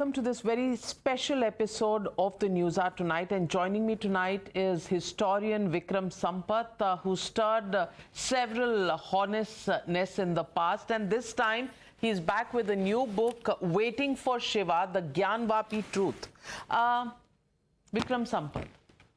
Welcome to this very special episode of the Newshour tonight, and joining me tonight is historian Vikram Sampath, who stirred several hornets' nests in the past, and this time he's back with a new book, Waiting for Shiva, the Gyanvapi Truth. Vikram Sampath,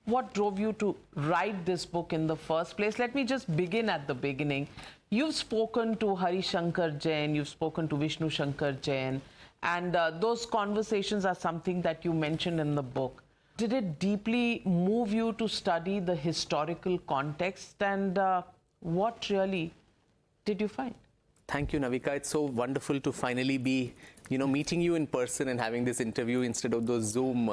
what drove you to write this book in the first place? Let me just begin at the beginning. You've spoken to Hari Shankar Jain, you've spoken to Vishnu Shankar Jain, and those conversations are something that you mentioned in the book. Did it deeply move you to study the historical context, and what really did you find? Thank you, Navika. It's so wonderful to finally be, meeting you in person and having this interview instead of those Zoom,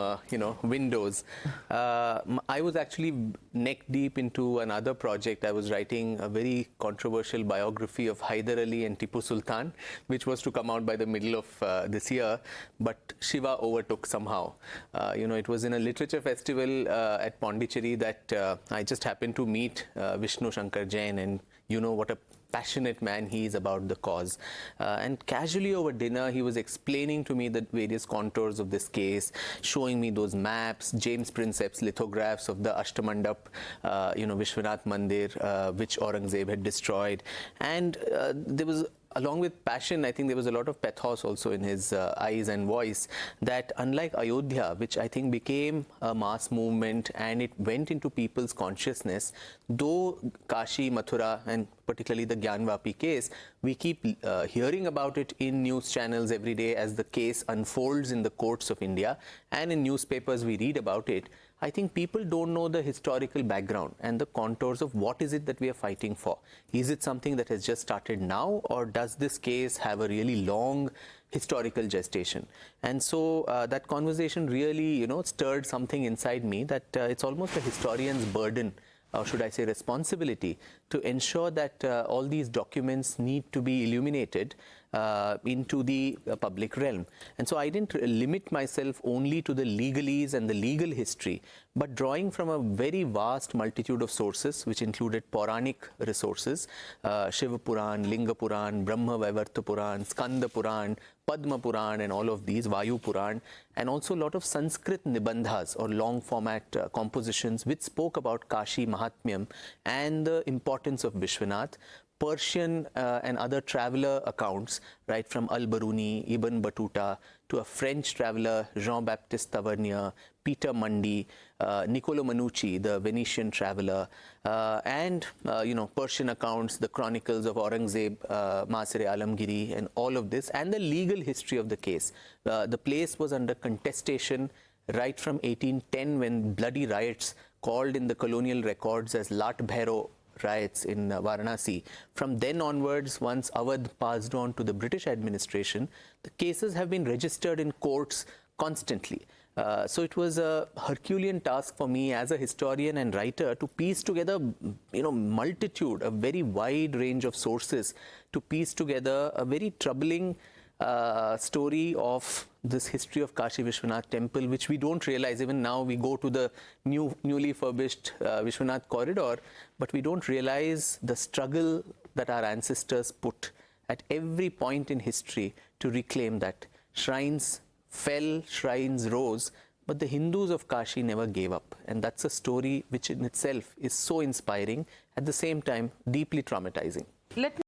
windows. I was actually neck deep into another project. I was writing a very controversial biography of Hyder Ali and Tipu Sultan, which was to come out by the middle of this year, but Shiva overtook somehow. It was in a literature festival at Pondicherry that I just happened to meet Vishnu Shankar Jain, and what a passionate man he is about the cause. And casually over dinner, he was explaining to me the various contours of this case, showing me those maps, James Princeps lithographs of the Ashtamandap, Vishwanath Mandir, which Aurangzeb had destroyed. And there was, along with passion, I think there was a lot of pathos also in his eyes and voice, that unlike Ayodhya, which I think became a mass movement and it went into people's consciousness, though Kashi, Mathura, and particularly the Gyanvapi case, we keep hearing about it in news channels every day as the case unfolds in the courts of India, and in newspapers we read about it. I think people don't know the historical background and the contours of what is it that we are fighting for. Is it something that has just started now, or does this case have a really long historical gestation? And so that conversation really, stirred something inside me that it's almost a historian's burden, or should I say responsibility, to ensure that all these documents need to be illuminated into the public realm. And so I didn't limit myself only to the legalese and the legal history, but drawing from a very vast multitude of sources, which included Puranic resources, Shiva Puran, Linga Puran, Brahma Vaivarta Puran, Skanda Puran, Padma Puran, and all of these, Vayu Puran, and also a lot of Sanskrit Nibandhas, or long format compositions, which spoke about Kashi Mahatmyam and the importance of Vishwanath. Persian and other traveler accounts, right from Al-Baruni, Ibn Battuta, to a French traveler, Jean-Baptiste Tavernier, Peter Mundy, Niccolo Manucci, the Venetian traveler, and Persian accounts, the chronicles of Aurangzeb, Masire Alamgiri, and all of this, and the legal history of the case. The place was under contestation right from 1810, when bloody riots, called in the colonial records as Lat Bhairo riots in Varanasi. From then onwards, once Awadh passed on to the British administration, the cases have been registered in courts constantly. So it was a Herculean task for me as a historian and writer to piece together, multitude, a very wide range of sources, to piece together a very troubling story of this history of Kashi Vishwanath temple, which we don't realize. Even now we go to the newly furbished Vishwanath corridor, but we don't realize the struggle that our ancestors put at every point in history to reclaim that. Shrines fell, shrines rose, but the Hindus of Kashi never gave up. And that's a story which in itself is so inspiring, at the same time deeply traumatizing. Let me